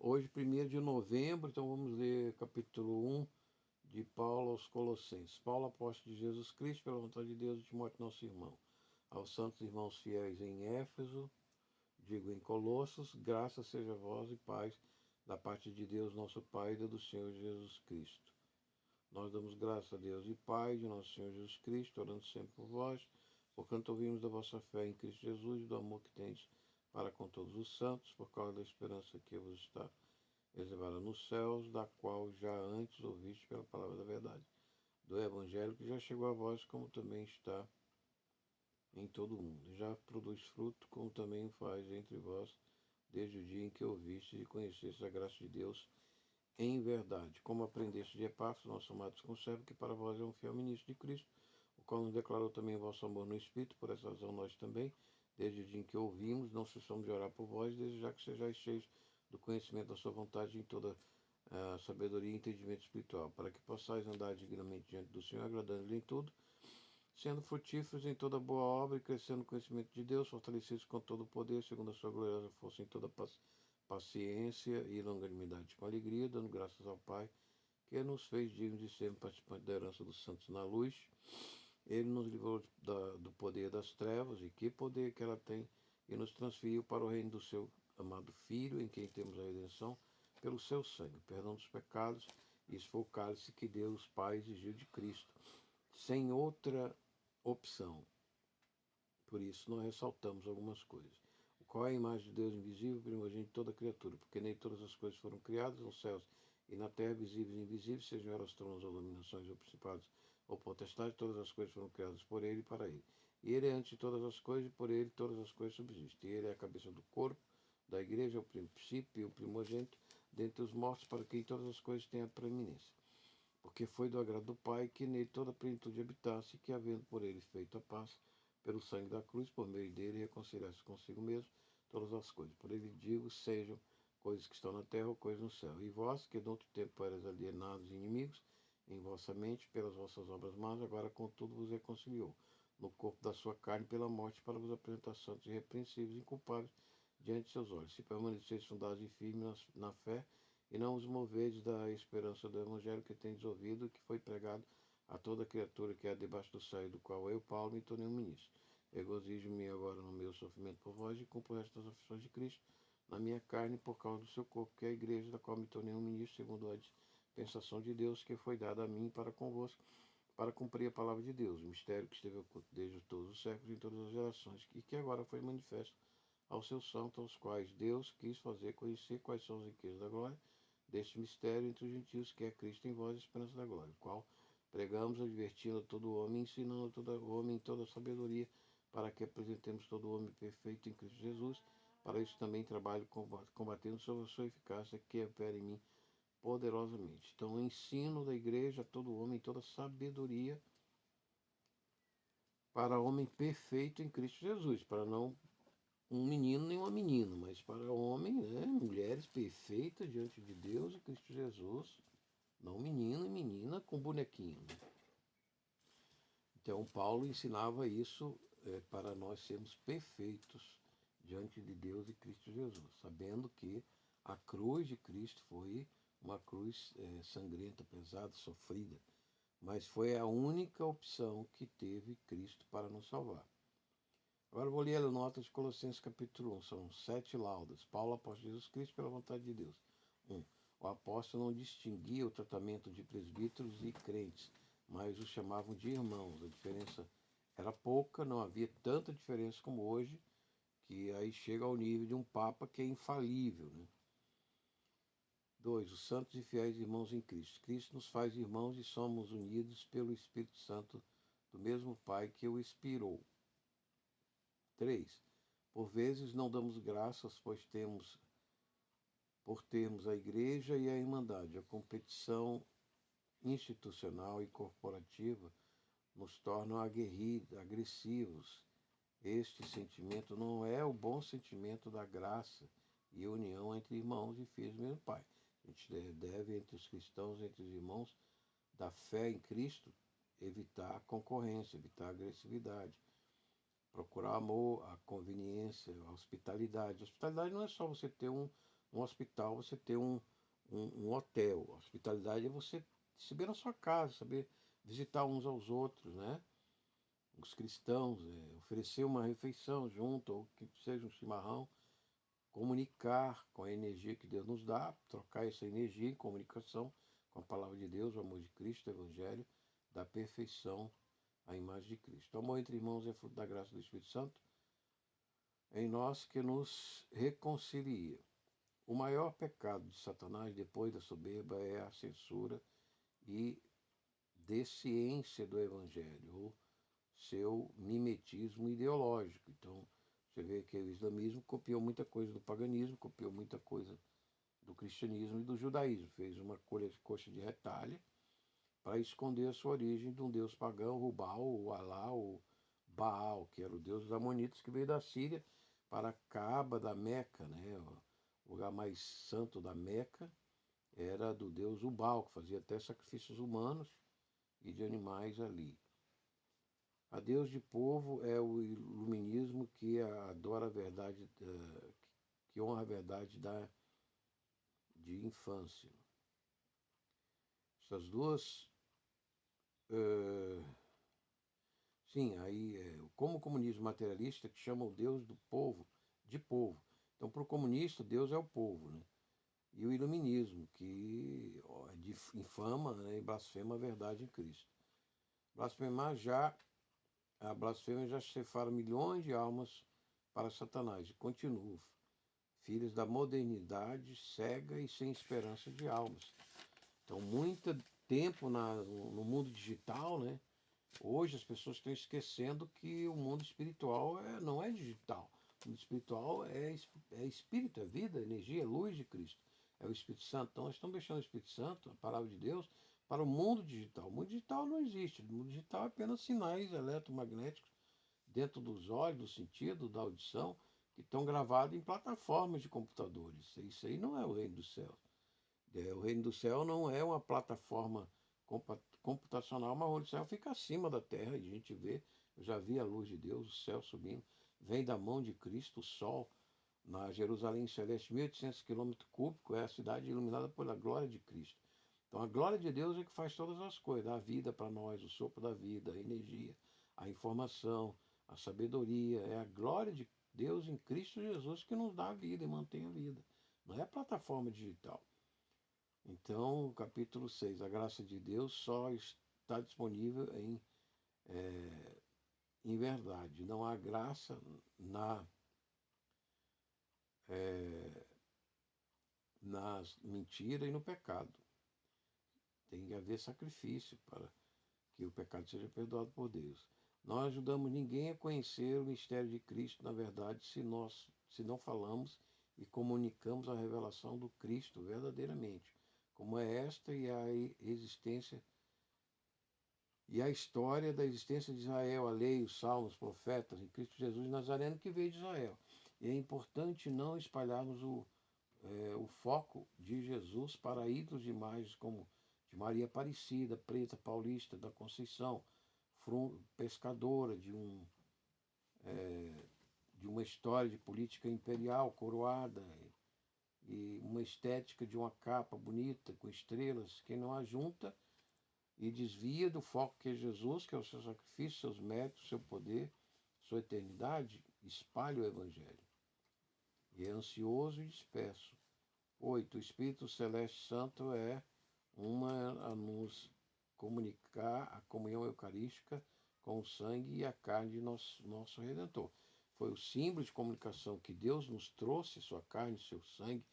Hoje, 1º de novembro, então vamos ler capítulo 1 de Paulo aos Colossenses. Paulo, apóstolo de Jesus Cristo, pela vontade de Deus, e Timóteo, nosso irmão. Aos santos irmãos fiéis em Éfeso, digo em Colossos, graça seja a vós e paz da parte de Deus, nosso Pai, e do Senhor Jesus Cristo. Nós damos graças a Deus e Pai de nosso Senhor Jesus Cristo, orando sempre por vós, porquanto ouvimos da vossa fé em Cristo Jesus e do amor que tendes para com todos os santos, por causa da esperança que vos está reservada nos céus, da qual já antes ouviste pela palavra da verdade, do Evangelho que já chegou a vós, como também está em todo o mundo. Já produz fruto, como também o faz entre vós, desde o dia em que ouvistes e conhecestes a graça de Deus em verdade, como aprendeste de Epáfras, nosso amado conservo, que para vós é um fiel ministro de Cristo, o qual nos declarou também o vosso amor no Espírito, por essa razão nós também, desde o dia em que ouvimos, não cessamos de orar por vós, desde já que sejais cheios do conhecimento da sua vontade em toda a sabedoria e entendimento espiritual, para que possais andar dignamente diante do Senhor, agradando-lhe em tudo, sendo frutíferos em toda boa obra e crescendo no conhecimento de Deus, fortalecidos com todo o poder, segundo a sua gloriosa força em toda paciência e longanimidade, com alegria, dando graças ao Pai, que nos fez dignos de sermos participantes da herança dos santos na luz. Ele nos livrou do poder das trevas, e que poder que ela tem, e nos transferiu para o reino do seu amado Filho, em quem temos a redenção, pelo seu sangue, perdão dos pecados, e isso foi o cálice que Deus Pai exigiu de Cristo, sem outra opção. Por isso, nós ressaltamos algumas coisas. O qual é a imagem de Deus invisível, primogênito de toda criatura, porque nele todas as coisas foram criadas, nos céus e na terra, visíveis e invisíveis, sejam elas tronos ou dominações ou principados ou potestades, todas as coisas foram criadas por ele e para ele. E ele é antes de todas as coisas, e por ele todas as coisas subsistem. E ele é a cabeça do corpo, da igreja, o princípio e o primogênito dentre os mortos, para quem todas as coisas têm a preeminência. Porque foi do agrado do Pai que nele toda a plenitude habitasse, e que, havendo por ele feito a paz, pelo sangue da cruz, por meio dele, reconciliasse consigo mesmo todas as coisas. Por ele digo, sejam coisas que estão na terra ou coisas no céu. E vós, que de outro tempo eras alienados e inimigos, em vossa mente, pelas vossas obras más, agora contudo vos reconciliou, no corpo da sua carne, pela morte, para vos apresentar santos irrepreensíveis e inculpáveis diante de seus olhos. Se permaneceis fundados e firmes na fé, e não os movedes da esperança do Evangelho que tendes ouvido, que foi pregado a toda criatura que há debaixo do céu, do qual eu, Paulo, me tornei um ministro. Regozijo-me agora no meu sofrimento por vós e cumpro o resto das aflições de Cristo na minha carne por causa do seu corpo, que é a igreja, da qual me tornei um ministro, segundo a dispensação de Deus, que foi dada a mim para convosco, para cumprir a palavra de Deus, o mistério que esteve oculto desde todos os séculos e em todas as gerações, e que agora foi manifesto aos seus santos, aos quais Deus quis fazer conhecer quais são as riquezas da glória deste mistério entre os gentios, que é Cristo em vós, a esperança da glória, o qual pregamos, advertindo a todo homem, ensinando a todo homem em toda a sabedoria, para que apresentemos todo homem perfeito em Cristo Jesus. Para isso também trabalho combatendo sobre a sua eficácia, que opera em mim poderosamente. Então, o ensino da igreja a todo homem em toda sabedoria, para homem perfeito em Cristo Jesus, para não um menino nem uma menina, mas para homem, né, mulheres perfeitas diante de Deus e Cristo Jesus, não menino e menina com bonequinho. Né? Então, Paulo ensinava isso para nós sermos perfeitos diante de Deus e Cristo Jesus, sabendo que a cruz de Cristo foi uma cruz sangrenta, pesada, sofrida, mas foi a única opção que teve Cristo para nos salvar. Agora eu vou ler a nota de Colossenses capítulo 1, são 7 laudas. Paulo, apóstolo de Jesus Cristo, pela vontade de Deus. 1. O apóstolo não distinguia o tratamento de presbíteros e crentes, mas os chamavam de irmãos. A diferença era pouca, não havia tanta diferença como hoje, que aí chega ao nível de um papa que é infalível. Né? 2. Os santos e fiéis irmãos em Cristo. Cristo nos faz irmãos e somos unidos pelo Espírito Santo do mesmo Pai que o inspirou. 3. Por vezes não damos graças, por termos a igreja e a irmandade. A competição institucional e corporativa nos torna aguerridos, agressivos. Este sentimento não é o bom sentimento da graça e união entre irmãos e filhos do mesmo Pai. A gente deve, entre os cristãos, entre os irmãos da fé em Cristo, evitar a concorrência, evitar a agressividade, procurar amor, a conveniência, a hospitalidade. A hospitalidade não é só você ter um um hospital você ter um hotel. A hospitalidade é você receber na sua casa, saber visitar uns aos outros, né? Os cristãos, oferecer uma refeição junto, ou que seja um chimarrão, comunicar com a energia que Deus nos dá, trocar essa energia em comunicação com a palavra de Deus, o amor de Cristo, o Evangelho, da perfeição, a imagem de Cristo. O amor entre irmãos é fruto da graça do Espírito Santo em nós que nos reconcilia. O maior pecado de Satanás, depois da soberba, é a censura e desciência do Evangelho, ou seu mimetismo ideológico. Então, você vê que o islamismo copiou muita coisa do paganismo, copiou muita coisa do cristianismo e do judaísmo. Fez uma coxa de retalha para esconder a sua origem de um deus pagão, o Baal, o Alá, o Baal, que era o deus dos amonitas, que veio da Síria para a Caba da Meca, né? O lugar mais santo da Meca era do deus Ubal, que fazia até sacrifícios humanos e de animais ali. A Deus de povo é o iluminismo que adora a verdade, que honra a verdade de infância. Essas duas. Sim, aí como o comunismo materialista que chama o Deus do povo de povo. Então, para o comunista, Deus é o povo, né? E o iluminismo, que infama, né, e blasfema a verdade em Cristo. A blasfêmia já separa milhões de almas para Satanás e continua. Filhos da modernidade cega e sem esperança de almas. Então, muito tempo no mundo digital, né? Hoje as pessoas estão esquecendo que o mundo espiritual não é digital. O mundo espiritual é espírito, é vida, é energia, é luz de Cristo. É o Espírito Santo. Então nós estamos deixando o Espírito Santo, a palavra de Deus, para o mundo digital. O mundo digital não existe. O mundo digital é apenas sinais eletromagnéticos dentro dos olhos, do sentido, da audição, que estão gravados em plataformas de computadores. Isso aí não é o reino dos céus. O reino do céu não é uma plataforma computacional, mas o reino do céu fica acima da terra e a gente vê, eu já vi a luz de Deus, o céu subindo, vem da mão de Cristo, o sol, na Jerusalém Celeste, 1.800 quilômetros cúbicos, é a cidade iluminada pela glória de Cristo. Então a glória de Deus é que faz todas as coisas, dá a vida para nós, o sopro da vida, a energia, a informação, a sabedoria, é a glória de Deus em Cristo Jesus que nos dá a vida e mantém a vida. Não é a plataforma digital. Então, o capítulo 6, a graça de Deus só está disponível em verdade. Não há graça na mentira e no pecado. Tem que haver sacrifício para que o pecado seja perdoado por Deus. Não ajudamos ninguém a conhecer o mistério de Cristo, na verdade, se não falamos e comunicamos a revelação do Cristo verdadeiramente, como é esta e a existência e a história da existência de Israel, a lei, os salmos, os profetas, em Cristo Jesus Nazareno, que veio de Israel. E é importante não espalharmos o foco de Jesus para ídolos de imagens como de Maria Aparecida, Preta Paulista da Conceição, pescadora de uma história de política imperial coroada e uma estética de uma capa bonita com estrelas. Quem não ajunta e desvia do foco que é Jesus, que é o seu sacrifício, seus méritos, seu poder, sua eternidade, espalha o Evangelho. E é ansioso e disperso. 8. O Espírito Celeste Santo é uma a nos comunicar a comunhão eucarística com o sangue e a carne de nosso Redentor. Foi o símbolo de comunicação que Deus nos trouxe, sua carne, seu sangue,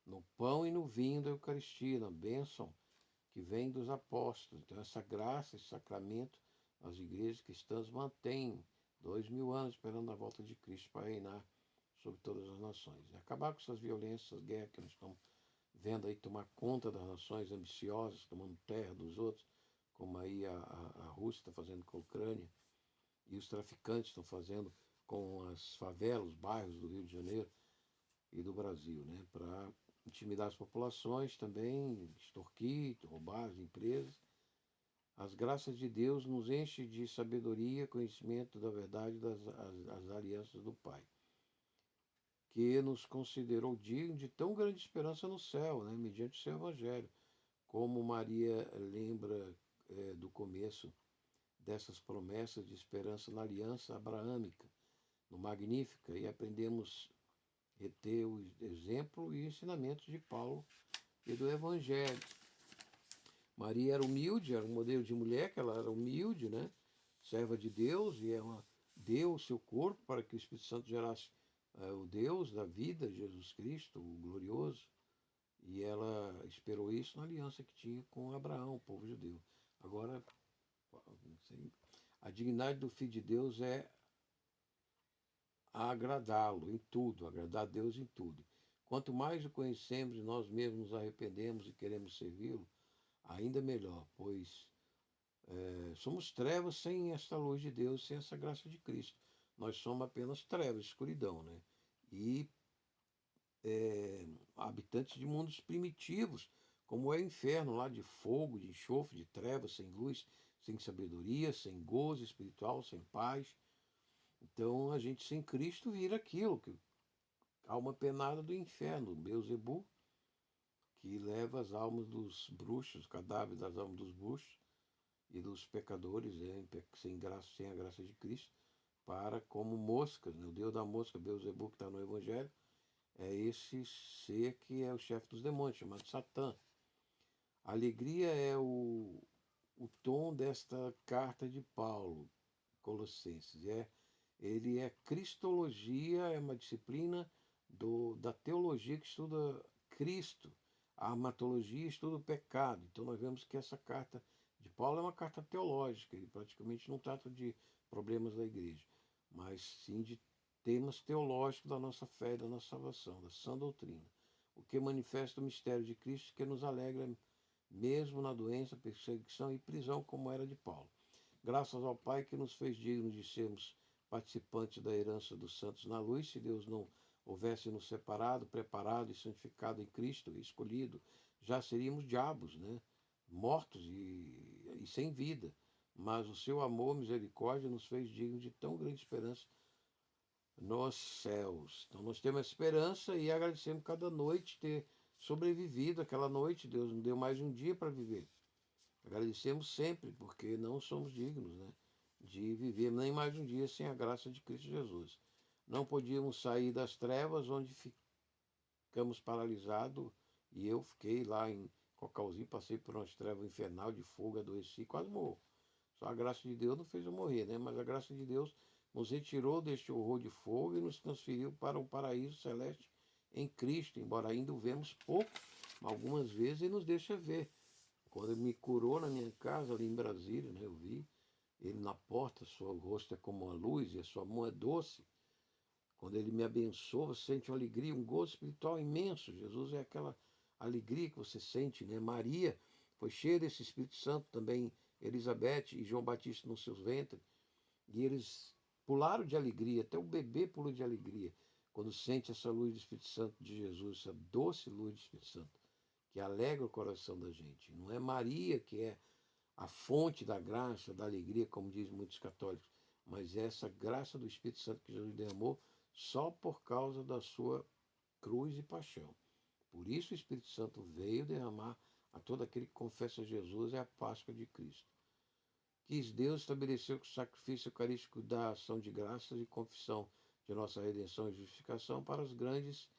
no pão e no vinho da Eucaristia, na bênção que vem dos apóstolos. Então, essa graça, esse sacramento, as igrejas cristãs mantêm 2000 anos esperando a volta de Cristo para reinar sobre todas as nações. E acabar com essas violências, essas guerras que nós estamos vendo aí tomar conta das nações ambiciosas, tomando terra dos outros, como aí a Rússia está fazendo com a Ucrânia, e os traficantes estão fazendo com as favelas, os bairros do Rio de Janeiro e do Brasil, né, para intimidar as populações também, extorquir, roubar as empresas. As graças de Deus nos enchem de sabedoria, conhecimento da verdade das alianças do Pai. que nos considerou dignos de tão grande esperança no céu, né, mediante o seu evangelho. Como Maria lembra do começo dessas promessas de esperança na aliança abraâmica, no Magnífica, e aprendemos a reter o exemplo e ensinamentos de Paulo e do Evangelho. Maria era humilde, era um modelo de mulher, que ela era humilde, né? Serva de Deus, e ela deu o seu corpo para que o Espírito Santo gerasse o Deus da vida, Jesus Cristo, o glorioso. E ela esperou isso na aliança que tinha com Abraão, o povo judeu. Agora, a dignidade do Filho de Deus é agradá-lo em tudo, agradar a Deus em tudo. Quanto mais o conhecemos e nós mesmos nos arrependemos e queremos servi-lo, ainda melhor, pois somos trevas sem esta luz de Deus, sem essa graça de Cristo. Nós somos apenas trevas, escuridão, né? E habitantes de mundos primitivos, como é o inferno, lá de fogo, de enxofre, de trevas, sem luz, sem sabedoria, sem gozo espiritual, sem paz. Então a gente sem Cristo vira aquilo, que alma penada do inferno, Beelzebul, que leva as almas dos bruxos, os cadáveres das almas dos bruxos e dos pecadores, sem graça, sem a graça de Cristo, para como moscas, né? O Deus da mosca, Beelzebul, que está no Evangelho, é esse ser que é o chefe dos demônios, chamado Satã. A alegria é o tom desta carta de Paulo, Colossenses. Ele é cristologia, é uma disciplina da teologia que estuda Cristo. A armatologia estuda o pecado. Então nós vemos que essa carta de Paulo é uma carta teológica. Ele praticamente não trata de problemas da igreja, mas sim de temas teológicos da nossa fé e da nossa salvação, da sã doutrina. O que manifesta o mistério de Cristo, que nos alegra mesmo na doença, perseguição e prisão, como era de Paulo. Graças ao Pai que nos fez dignos de sermos participantes da herança dos santos na luz. Se Deus não houvesse nos separado, preparado e santificado em Cristo, escolhido, já seríamos diabos, né? Mortos e sem vida. Mas o seu amor, misericórdia, nos fez dignos de tão grande esperança nos céus. Então nós temos esperança e agradecemos cada noite ter sobrevivido aquela noite. Deus nos deu mais um dia para viver. Agradecemos sempre, porque não somos dignos, né, de viver nem mais um dia sem a graça de Cristo Jesus. Não podíamos sair das trevas onde ficamos paralisados, e eu fiquei lá em Cocalzinho, passei por umas trevas infernal de fogo, adoeci, quase morro. Só a graça de Deus não fez eu morrer, né? Mas a graça de Deus nos retirou deste horror de fogo e nos transferiu para um paraíso celeste em Cristo, embora ainda o vemos pouco, algumas vezes ele nos deixa ver. Quando ele me curou na minha casa, ali em Brasília, né, eu vi ele na porta, seu rosto é como uma luz e a sua mão é doce. Quando ele me abençoa, você sente uma alegria, um gozo espiritual imenso. Jesus é aquela alegria que você sente, né? Maria foi cheia desse Espírito Santo, também Elizabeth e João Batista nos seus ventres. E eles pularam de alegria, até o bebê pulou de alegria, quando sente essa luz do Espírito Santo de Jesus, essa doce luz do Espírito Santo, que alegra o coração da gente. Não é Maria que é a fonte da graça, da alegria, como dizem muitos católicos, mas é essa graça do Espírito Santo que Jesus derramou só por causa da sua cruz e paixão. Por isso o Espírito Santo veio derramar a todo aquele que confessa Jesus é a Páscoa de Cristo. Quis Deus estabelecer que o sacrifício eucarístico da ação de graças e confissão de nossa redenção e justificação para as grandes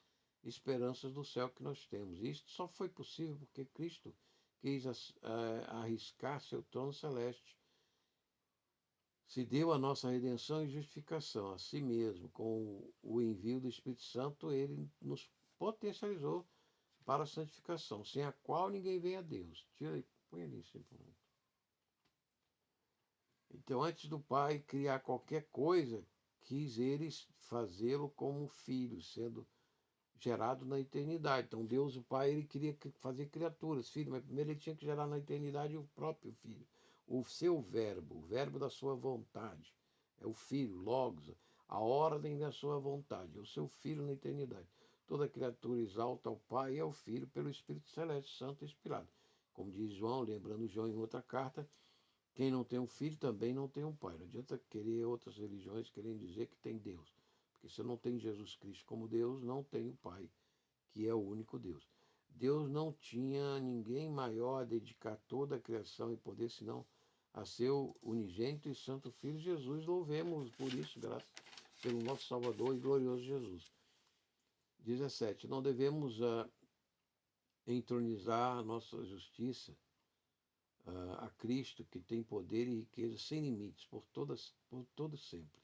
esperanças do céu que nós temos. E isto só foi possível porque Cristo quis arriscar seu trono celeste, se deu a nossa redenção e justificação a si mesmo. Com o envio do Espírito Santo, ele nos potencializou para a santificação, sem a qual ninguém vem a Deus. Tira aí, põe ali, simplesmente. Então, antes do Pai criar qualquer coisa, quis eles fazê-lo como filho, sendo gerado na eternidade. Então, Deus, o Pai, ele queria fazer criaturas, filho, mas primeiro ele tinha que gerar na eternidade o próprio filho, o seu verbo, o verbo da sua vontade. É o filho, Logos, a ordem da sua vontade, é o seu filho na eternidade. Toda criatura exalta ao Pai e ao Filho pelo Espírito Celeste, Santo e Inspirado. Como diz João, lembrando João em outra carta, quem não tem um filho também não tem um pai. Não adianta querer outras religiões querendo dizer que tem Deus. Porque se eu não tenho Jesus Cristo como Deus, não tenho o Pai, que é o único Deus. Deus não tinha ninguém maior a dedicar toda a criação e poder, senão a seu unigênito e santo Filho Jesus. Louvemos por isso, graças pelo nosso Salvador e glorioso Jesus. 17. Não devemos entronizar nossa justiça a Cristo, que tem poder e riqueza sem limites, por todo sempre.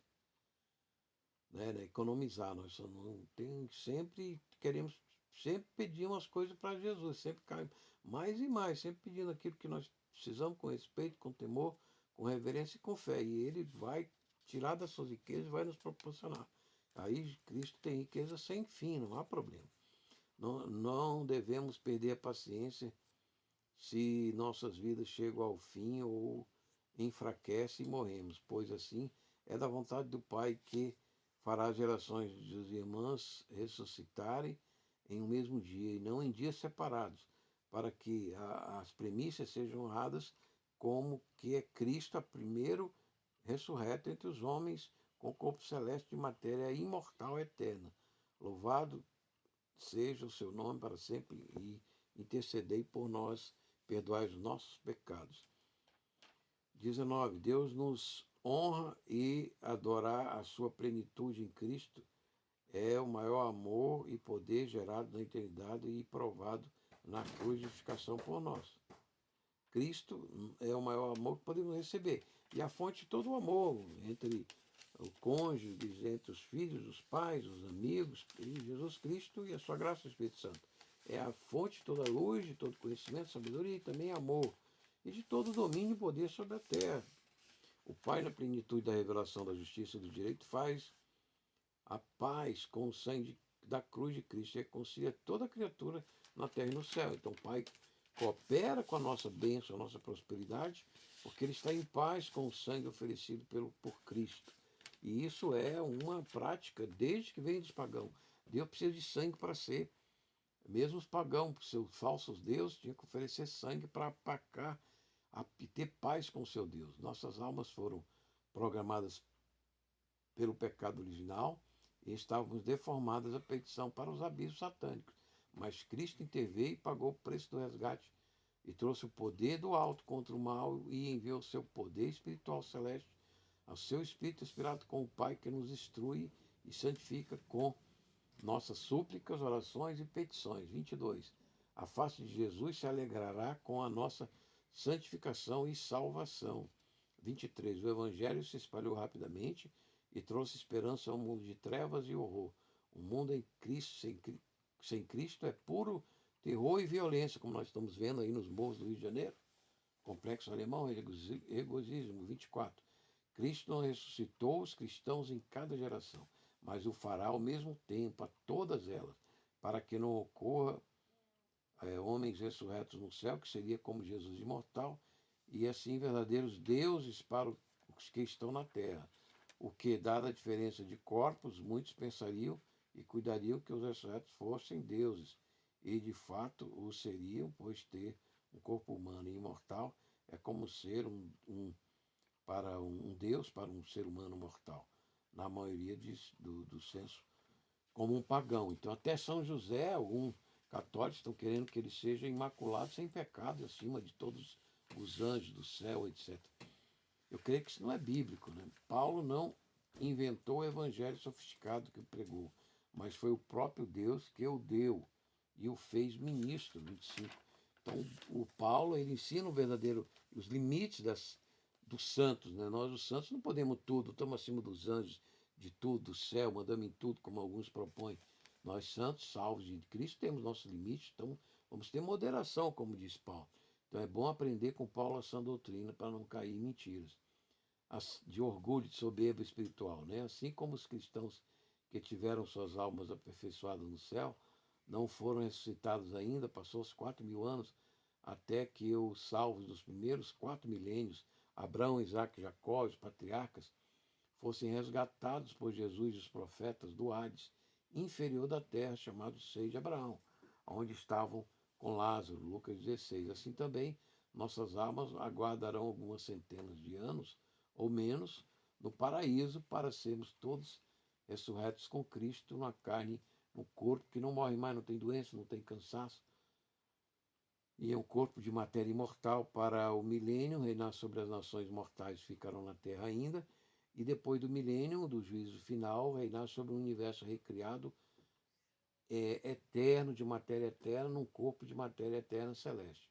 Né? Economizar, nós só não tem, sempre queremos, sempre pedir umas coisas para Jesus, sempre cai mais e mais, sempre pedindo aquilo que nós precisamos com respeito, com temor, com reverência e com fé. E Ele vai tirar das suas riquezas e vai nos proporcionar. Aí Cristo tem riqueza sem fim, não há problema. Não devemos perder a paciência se nossas vidas chegam ao fim ou enfraquecem e morremos, pois assim é da vontade do Pai que fará as gerações dos irmãos ressuscitarem em um mesmo dia e não em dias separados, para que as premissas sejam honradas como que é Cristo a primeiro ressurreto entre os homens com corpo celeste de matéria imortal eterna. Louvado seja o seu nome para sempre e intercedei por nós, perdoai os nossos pecados. 19. Deus nos honra e adorar a sua plenitude em Cristo é o maior amor e poder gerado na eternidade e provado na cruz de justificação por nós. Cristo é o maior amor que podemos receber. E a fonte de todo o amor entre o cônjuge, entre os filhos, os pais, os amigos, e Jesus Cristo e a sua graça do Espírito Santo. É a fonte de toda luz, de todo conhecimento, sabedoria e também amor. E de todo domínio e poder sobre a terra. O Pai, na plenitude da revelação da justiça e do direito, faz a paz com o sangue da cruz de Cristo e reconcilia toda a criatura na terra e no céu. Então o Pai coopera com a nossa bênção, a nossa prosperidade, porque Ele está em paz com o sangue oferecido por Cristo. E isso é uma prática desde que vem dos pagãos. Deus precisa de sangue para ser. Mesmo os pagãos, por seus falsos deuses, tinham que oferecer sangue para apacar e ter paz com o seu Deus. Nossas almas foram programadas pelo pecado original e estávamos deformadas à petição para os abismos satânicos. Mas Cristo interveio e pagou o preço do resgate e trouxe o poder do alto contra o mal e enviou o seu poder espiritual celeste ao seu Espírito inspirado com o Pai que nos instrui e santifica com nossas súplicas, orações e petições. 22. A face de Jesus se alegrará com a nossa santificação e salvação. 23. O Evangelho se espalhou rapidamente e trouxe esperança ao mundo de trevas e horror. O mundo em Cristo, sem Cristo é puro terror e violência, como nós estamos vendo aí nos morros do Rio de Janeiro. Complexo alemão, regozijo. 24. Cristo não ressuscitou os cristãos em cada geração, mas o fará ao mesmo tempo a todas elas, para que não ocorra homens ressurretos no céu, que seria como Jesus imortal, e assim verdadeiros deuses para os que estão na terra. O que, dada a diferença de corpos, muitos pensariam e cuidariam que os ressurretos fossem deuses, e de fato o seriam, pois ter um corpo humano e imortal é como ser para um Deus, para um ser humano mortal, na maioria do senso, como um pagão. Então, até São José, alguns católicos estão querendo que ele seja imaculado, sem pecado, acima de todos os anjos do céu, etc. Eu creio que isso não é bíblico, né? Paulo não inventou o evangelho sofisticado que pregou, mas foi o próprio Deus que o deu e o fez ministro. 25. Então, o Paulo, ele ensina o verdadeiro, os limites dos santos, né? Nós, os santos, não podemos tudo, estamos acima dos anjos, de tudo, do céu, mandamos em tudo, como alguns propõem. Nós, santos, salvos de Cristo, temos nossos limites, então vamos ter moderação, como diz Paulo. Então é bom aprender com Paulo a sã doutrina para não cair em mentiras de orgulho, de soberba espiritual, né? Assim como os cristãos que tiveram suas almas aperfeiçoadas no céu não foram ressuscitados ainda, passou os 4.000 anos até que os salvos dos primeiros 4 milênios, Abraão, Isaac, Jacó, os patriarcas, fossem resgatados por Jesus e os profetas do Hades, inferior da terra, chamado seio de Abraão, onde estavam com Lázaro, Lucas 16. Assim também, nossas almas aguardarão algumas centenas de anos, ou menos, no paraíso, para sermos todos ressurretos com Cristo na carne, no corpo, que não morre mais, não tem doença, não tem cansaço. E é um corpo de matéria imortal para o milênio, reinar sobre as nações mortais ficarão na terra ainda, e depois do milênio, do juízo final, reinar sobre um universo recriado eterno, de matéria eterna, num corpo de matéria eterna celeste.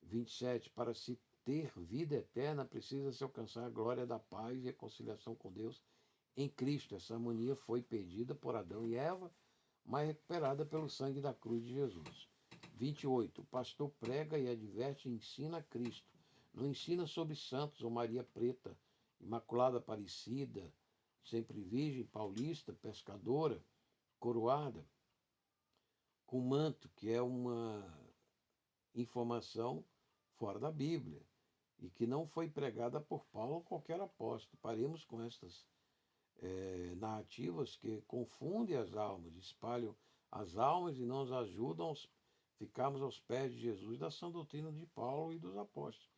27. Para se ter vida eterna, precisa-se alcançar a glória da paz e reconciliação com Deus em Cristo. Essa harmonia foi perdida por Adão e Eva, mas recuperada pelo sangue da cruz de Jesus. 28. O pastor prega e adverte e ensina Cristo. Não ensina sobre santos ou Maria Preta, Imaculada Aparecida, sempre virgem, paulista, pescadora, coroada, com manto, que é uma informação fora da Bíblia e que não foi pregada por Paulo ou qualquer apóstolo. Paremos com estas narrativas que confundem as almas, espalham as almas e não nos ajudam a ficarmos aos pés de Jesus, da sã doutrina de Paulo e dos apóstolos.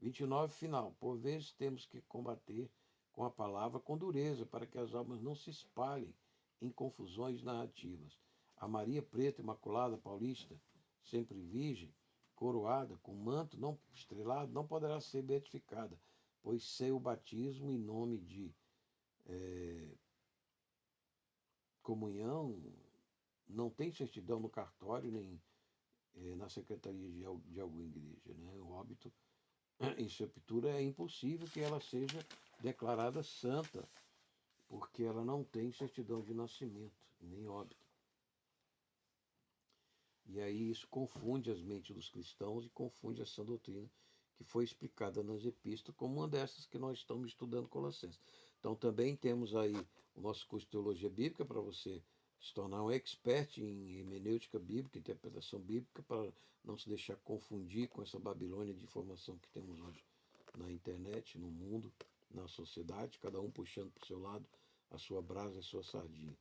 29, final. Por vezes temos que combater com a palavra com dureza, para que as almas não se espalhem em confusões narrativas. A Maria Preta, Imaculada, Paulista, sempre virgem, coroada, com manto não estrelado, não poderá ser beatificada, pois sem o batismo em nome de comunhão, não tem certidão no cartório, nem na secretaria de alguma igreja. Né? O óbito em sepultura é impossível que ela seja declarada santa, porque ela não tem certidão de nascimento, nem óbito. E aí isso confunde as mentes dos cristãos e confunde essa doutrina que foi explicada nas epístolas, como uma dessas que nós estamos estudando Colossenses. Então também temos aí o nosso curso de Teologia Bíblica para você se tornar um expert em hermenêutica bíblica, interpretação bíblica, para não se deixar confundir com essa Babilônia de informação que temos hoje na internet, no mundo, na sociedade, cada um puxando para o seu lado a sua brasa e a sua sardinha.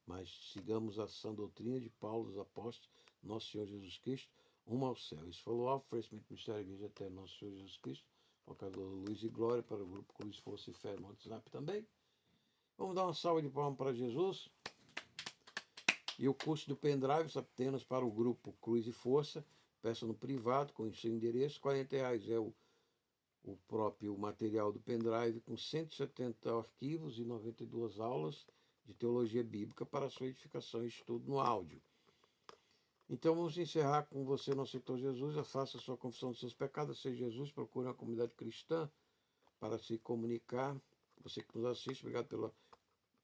Mas sigamos a sã doutrina de Paulo, dos apóstolos, nosso Senhor Jesus Cristo, rumo ao céu. Isso foi o oferecimento do Ministério da Igreja até nosso Senhor Jesus Cristo, locador Luz e Glória, para o grupo Cruz, Força e Fé no WhatsApp também. Vamos dar uma salva de palmas para Jesus. E o curso do pendrive apenas para o grupo Cruz e Força. Peça no privado, com o seu endereço. R$40 é o próprio material do pendrive, com 170 arquivos e 92 aulas de teologia bíblica para sua edificação e estudo no áudio. Então vamos encerrar com você, não aceitou Jesus, faça a sua confissão dos seus pecados, seja Jesus, procure uma comunidade cristã para se comunicar. Você que nos assiste, obrigado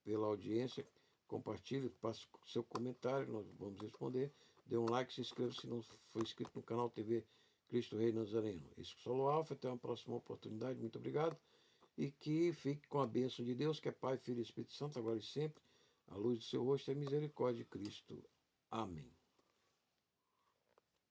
pela audiência, compartilhe, passe seu comentário, nós vamos responder. Dê um like, se inscreva se não for inscrito no canal TV Cristo Rei Nazareno. Isso é o Alfa, até uma próxima oportunidade, muito obrigado. E que fique com a bênção de Deus, que é Pai, Filho e Espírito Santo, agora e sempre. A luz do seu rosto é a misericórdia de Cristo. Amém.